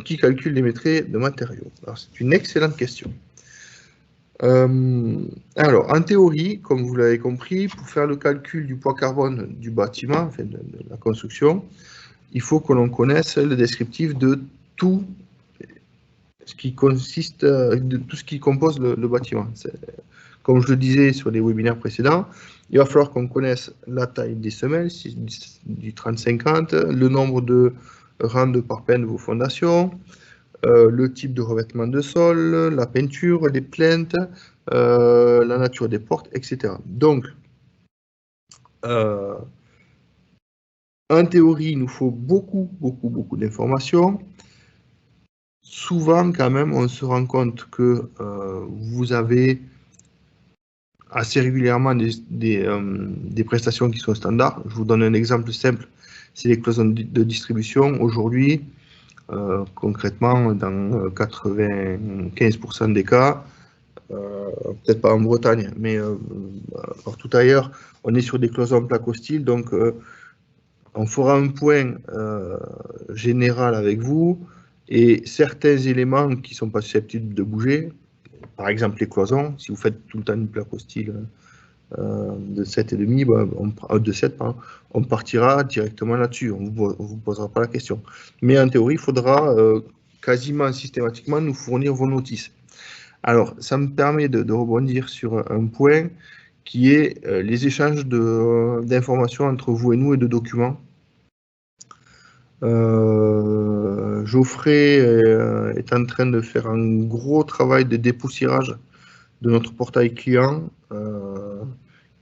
qui calcule les maîtrises de matériaux? Alors, c'est une excellente question. Alors, en théorie, comme vous l'avez compris, pour faire le calcul du poids carbone du bâtiment, enfin de la construction, il faut que l'on connaisse le descriptif de tout ce qui consiste, de tout ce qui compose le bâtiment. Comme je le disais sur les webinaires précédents, il va falloir qu'on connaisse la taille des semelles, du 30-50, le nombre de rangs de parpaings de vos fondations, le type de revêtement de sol, la peinture, les plinthes, la nature des portes, etc. Donc, en théorie, il nous faut beaucoup d'informations. Souvent, quand même, on se rend compte que vous avez assez régulièrement des prestations qui sont standards. Je vous donne un exemple simple, c'est les cloisons de distribution. Aujourd'hui, concrètement, dans 95% des cas, peut-être pas en Bretagne, mais partout ailleurs, on est sur des cloisons en placo style, donc on fera un point général avec vous, et certains éléments qui ne sont pas susceptibles de bouger, par exemple les cloisons, si vous faites tout le temps une placo style de 7,5, de 7, pardon, on partira directement là-dessus, on ne vous posera pas la question. Mais en théorie, il faudra quasiment systématiquement nous fournir vos notices. Alors, ça me permet de rebondir sur un point qui est les échanges d'informations entre vous et nous et de documents. Geoffrey est en train de faire un gros travail de dépoussiérage de notre portail client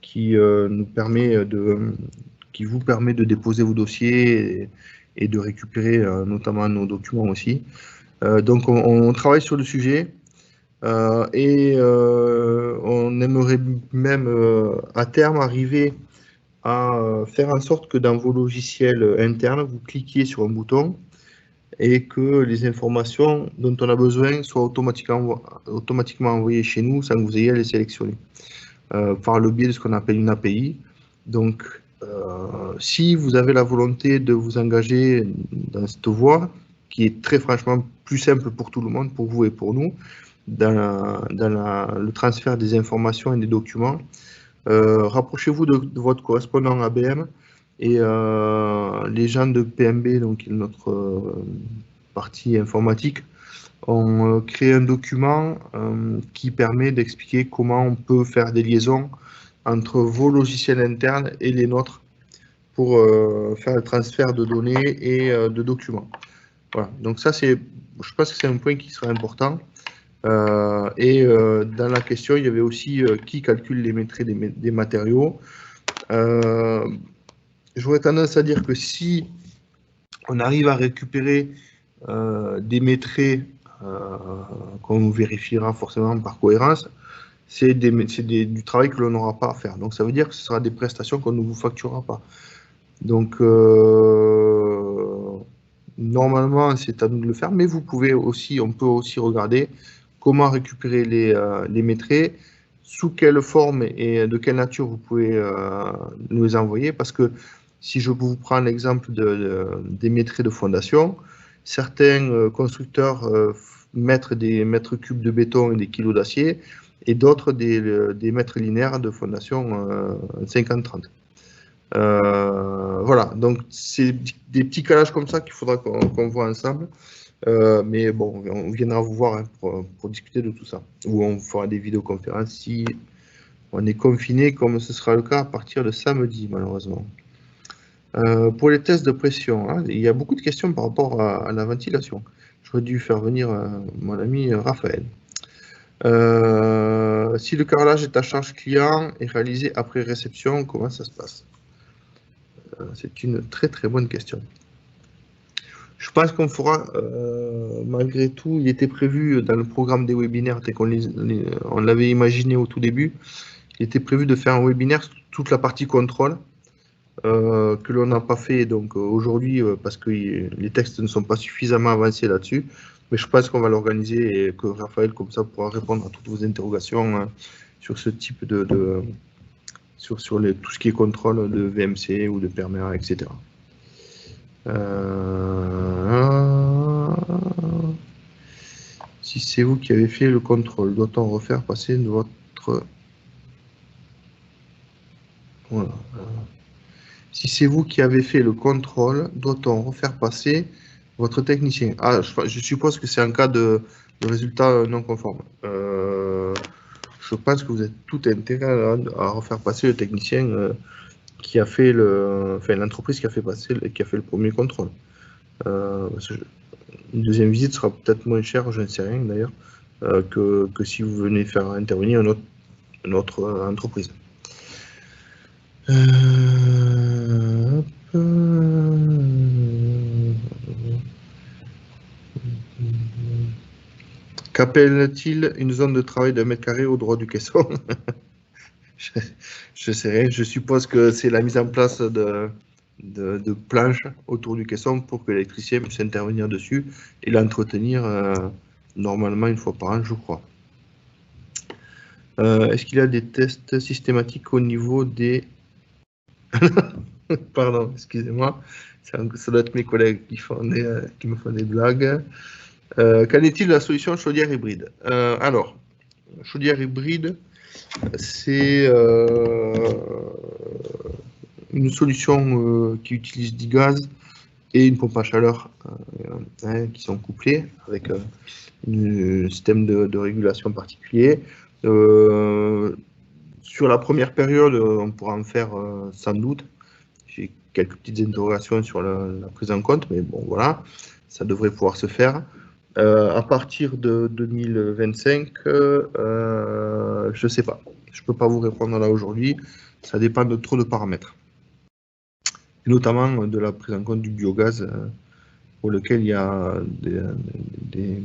qui vous permet de déposer vos dossiers et de récupérer notamment nos documents aussi. Donc, on travaille sur le sujet. Et on aimerait même à terme arriver à faire en sorte que dans vos logiciels internes, vous cliquiez sur un bouton et que les informations dont on a besoin soient automatiquement envoyées chez nous sans que vous ayez à les sélectionner, par le biais de ce qu'on appelle une API. Donc, si vous avez la volonté de vous engager dans cette voie, qui est très franchement plus simple pour tout le monde, pour vous et pour nous, dans le transfert des informations et des documents, rapprochez-vous de votre correspondant ABM et les gens de PMB, donc notre partie informatique, ont créé un document qui permet d'expliquer comment on peut faire des liaisons entre vos logiciels internes et les nôtres pour faire le transfert de données et de documents. Voilà. Donc ça, je pense que c'est un point qui sera important. Dans la question, il y avait aussi qui calcule les maîtrises des matériaux. J'aurais tendance à dire que si on arrive à récupérer des maîtrises qu'on vérifiera forcément par cohérence, c'est du travail que l'on n'aura pas à faire. Donc ça veut dire que ce sera des prestations qu'on ne vous facturera pas. Donc normalement, c'est à nous de le faire, mais on peut aussi regarder comment récupérer les maîtrises, sous quelle forme et de quelle nature vous pouvez nous les envoyer, parce que si je vous prends l'exemple des maîtrises de fondation, certains constructeurs mettent des mètres cubes de béton et des kilos d'acier, et d'autres des mètres linéaires de fondation 50-30. Voilà, donc c'est des petits calages comme ça qu'il faudra qu'on voit ensemble. Mais bon, on viendra vous voir hein, pour discuter de tout ça. Ou on fera des vidéoconférences si on est confiné, comme ce sera le cas à partir de samedi, malheureusement. Pour les tests de pression, hein, il y a beaucoup de questions par rapport à la ventilation. J'aurais dû faire venir mon ami Raphaël. Si le carrelage est à charge client et réalisé après réception, comment ça se passe? C'est une très très bonne question. Je pense qu'on fera, malgré tout, il était prévu dans le programme des webinaires, tel qu'on on l'avait imaginé au tout début, il était prévu de faire un webinaire sur toute la partie contrôle, que l'on n'a pas fait donc aujourd'hui parce que les textes ne sont pas suffisamment avancés là-dessus. Mais je pense qu'on va l'organiser et que Raphaël, comme ça, pourra répondre à toutes vos interrogations hein, sur ce type sur tout ce qui est contrôle de VMC ou de perméa, etc. Si c'est vous qui avez fait le contrôle, doit-on refaire passer votre... Voilà. Si c'est vous qui avez fait le contrôle, doit-on refaire passer votre technicien? Ah, je suppose que c'est un cas de résultat non conforme. Je pense que vous êtes tout intérêt à refaire passer le technicien qui a fait l'entreprise qui a fait le premier contrôle. Une deuxième visite sera peut-être moins chère, je ne sais rien d'ailleurs, que si vous venez faire intervenir une autre entreprise. Qu'appelle-t-il une zone de travail de mètre carré au droit du caisson? Je sais rien, je suppose que c'est la mise en place de planches autour du caisson pour que l'électricien puisse intervenir dessus et l'entretenir normalement une fois par an, je crois. Est-ce qu'il y a des tests systématiques au niveau des... Pardon, excusez-moi, ça doit être mes collègues qui me font des blagues. Qu'en est-il de la solution chaudière hybride? Alors, chaudière hybride, c'est une solution qui utilise du gaz et une pompe à chaleur qui sont couplés avec un système de régulation particulier. Sur la première période, on pourra en faire sans doute. J'ai quelques petites interrogations sur la prise en compte, mais bon, voilà, ça devrait pouvoir se faire. À partir de 2025, je ne sais pas. Je ne peux pas vous répondre là aujourd'hui. Ça dépend de trop de paramètres. Et notamment de la prise en compte du biogaz, pour lequel il y a des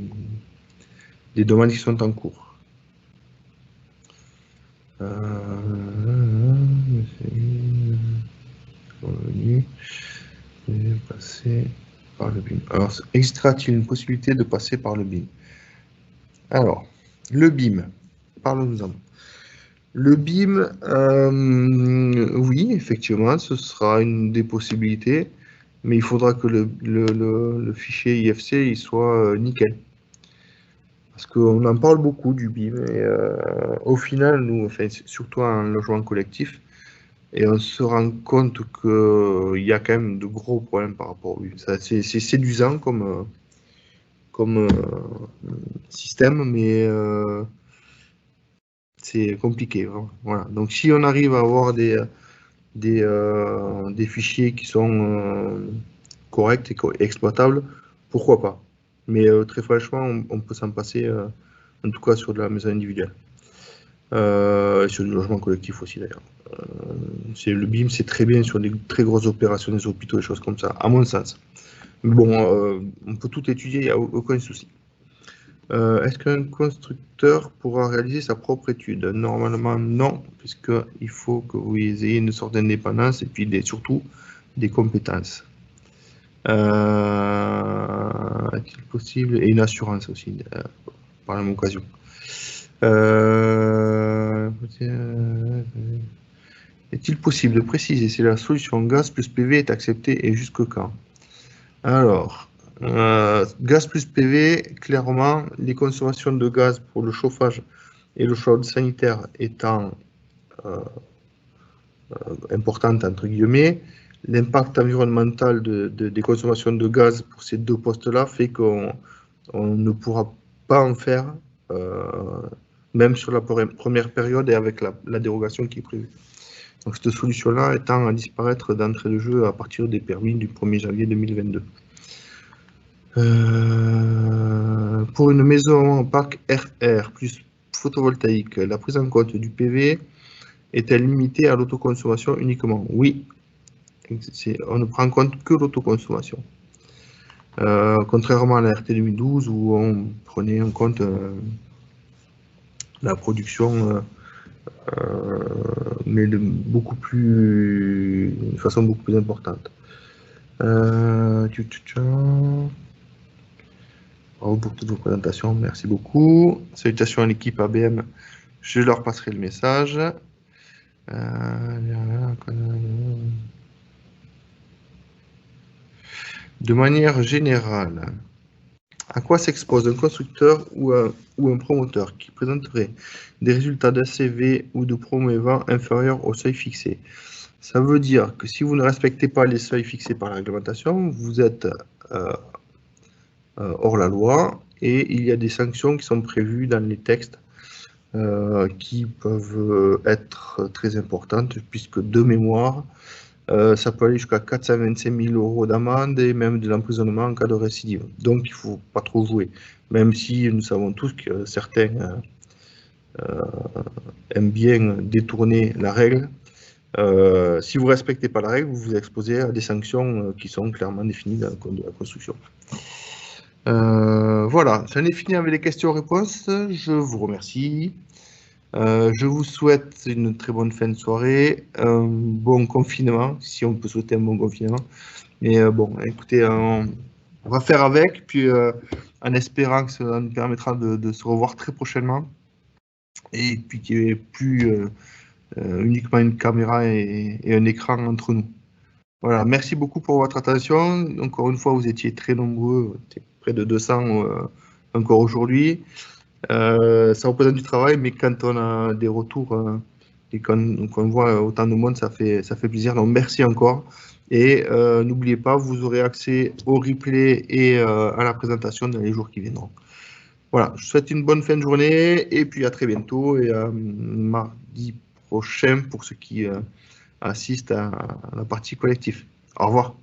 demandes qui sont en cours. passer par le BIM. Alors, existera-t-il une possibilité de passer par le BIM? Alors, le BIM, parlons-en. Le BIM, oui, effectivement, ce sera une des possibilités, mais il faudra que le fichier IFC il soit nickel. Parce qu'on en parle beaucoup du BIM, et au final, nous, enfin, surtout en logement collectif, et on se rend compte qu'il y a quand même de gros problèmes par rapport au BIM. C'est séduisant comme système, mais c'est compliqué. Vraiment. Voilà. Donc si on arrive à avoir des fichiers qui sont corrects et exploitables, pourquoi pas. Mais très franchement, on peut s'en passer, en tout cas sur de la maison individuelle. Et sur du logement collectif aussi d'ailleurs. Le BIM, c'est très bien sur des très grosses opérations des hôpitaux, des choses comme ça, à mon sens. Mais bon, on peut tout étudier, il n'y a aucun souci. Est-ce qu'un constructeur pourra réaliser sa propre étude? Normalement, non, puisqu'il faut que vous ayez une sorte d'indépendance et puis surtout des compétences. Est-il possible? Et une assurance aussi, par la même occasion. Est-il possible de préciser si la solution gaz plus PV est acceptée et jusque quand? Alors, gaz plus PV, clairement, les consommations de gaz pour le chauffage et le chauffage sanitaire étant importantes, entre guillemets, l'impact environnemental des consommations de gaz pour ces deux postes-là fait qu'on ne pourra pas en faire, même sur la première période et avec la dérogation qui est prévue. Donc cette solution-là étant à disparaître d'entrée de jeu à partir des permis du 1er janvier 2022. Pour une maison en parc RR plus photovoltaïque, la prise en compte du PV est-elle limitée à l'autoconsommation uniquement? Oui, on ne prend en compte que l'autoconsommation. Contrairement à la RT 2012 où on prenait en compte la production, mais de façon beaucoup plus importante. Bravo pour toutes vos présentations, merci beaucoup. Salutations à l'équipe ABM, je leur passerai le message. De manière générale, à quoi s'expose un constructeur ou un promoteur qui présenterait des résultats d'ACV ou de promo-EVA inférieurs au seuil fixé? Ça veut dire que si vous ne respectez pas les seuils fixés par la réglementation, vous êtes hors la loi et il y a des sanctions qui sont prévues dans les textes qui peuvent être très importantes puisque de mémoire, ça peut aller jusqu'à 425 000 € d'amende et même de l'emprisonnement en cas de récidive. Donc, il ne faut pas trop jouer, même si nous savons tous que certains aiment bien détourner la règle. Si vous ne respectez pas la règle, vous vous exposez à des sanctions qui sont clairement définies dans le code de la construction. Voilà, j'en ai fini avec les questions-réponses. Je vous remercie. Je vous souhaite une très bonne fin de soirée, un bon confinement, si on peut souhaiter un bon confinement. Mais bon, écoutez, on va faire avec, puis en espérant que ça nous permettra de se revoir très prochainement. Et puis qu'il n'y ait plus uniquement une caméra et un écran entre nous. Voilà, merci beaucoup pour votre attention. Encore une fois, vous étiez très nombreux, près de 200 encore aujourd'hui. Ça représente du travail, mais quand on a des retours et qu'on voit autant de monde, ça fait plaisir. Donc merci encore. Et n'oubliez pas, vous aurez accès au replay et à la présentation dans les jours qui viendront. Voilà, je vous souhaite une bonne fin de journée et puis à très bientôt et à mardi prochain pour ceux qui assistent à la partie collective. Au revoir.